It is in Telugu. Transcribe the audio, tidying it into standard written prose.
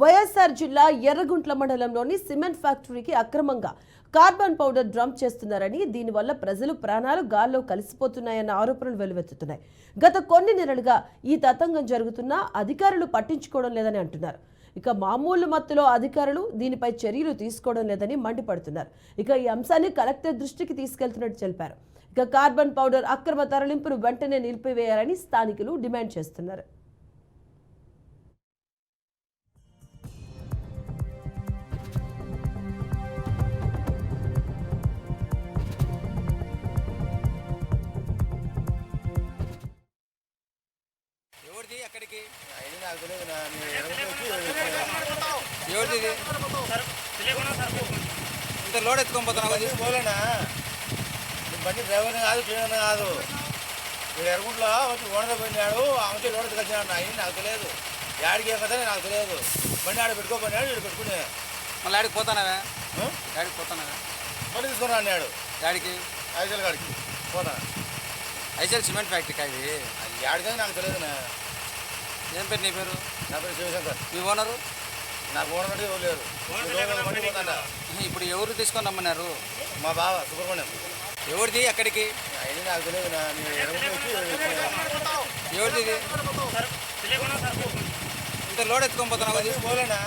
వైఎస్ఆర్ జిల్లా ఎర్రగుంట్ల మండలంలోని సిమెంట్ ఫ్యాక్టరీకి అక్రమంగా కార్బన్ పౌడర్ డంప్ చేస్తున్నారని, దీనివల్ల ప్రజలు ప్రాణాలు గాల్లో కలిసిపోతున్నాయన్న ఆరోపణలు వెలువెత్తుతున్నాయి. గత కొన్ని నెలలుగా ఈ తతంగం జరుగుతున్నా అధికారులు పట్టించుకోవడం లేదని అంటున్నారు. ఇక మామూలు మత్తులో అధికారులు దీనిపై చర్యలు తీసుకోవడం లేదని మండిపడుతున్నారు. ఇక ఈ అంశాన్ని కలెక్టర్ దృష్టికి తీసుకెళ్తున్నట్టు తెలిపారు. ఇక కార్బన్ పౌడర్ అక్రమ తరలింపును వెంటనే నిలిపివేయాలని స్థానికులు డిమాండ్ చేస్తున్నారు. ఎవరిది అక్కడికి ఎవరిది ఇంత లోడ్ ఎత్తుకొని పోతున్నావు? పోలేనా బండి డ్రైవర్ని కాదు, క్లీనర్ని కాదు. వీడు ఎరుగుంట్లో వచ్చి ఓనర్ పోయినాడు, ఆమె లోడ్ ఎత్తుకొచ్చినాడు. అయ్యి నాకు తెలియదు, యాడికి ఏం కదా నాకు తెలియదు. బండి ఆడ పెట్టుకోపోయినాడు, వీడు పెట్టుకునే మళ్ళీ ఆడికి పోతానవా? ఆడికి పోతానవా? మళ్ళీ తీసుకొని అన్నాడు. యాడికి? ఐసల్ కాడికి పోతాను. ఐసల్ సిమెంట్ ఫ్యాక్టరీకి అది యాడికని నాకు తెలియదునా. ఏం పేరు నీ పేరు? నా పేరు శివశంకర్. మీ ఓనరు? నాకు ఓనర్ అంటే ఎవరు లేరు. బండి పోతాడా? ఇప్పుడు ఎవరు తీసుకొని రమ్మన్నారు? మా బావ సుబ్రహ్మణ్యం. ఎవరిది అక్కడికి? అయ్యి నాకు తెలియదునా. ఎవరిది ఇంత లోడ్ ఎత్తుకొని పోతున్నావు? పోలేనా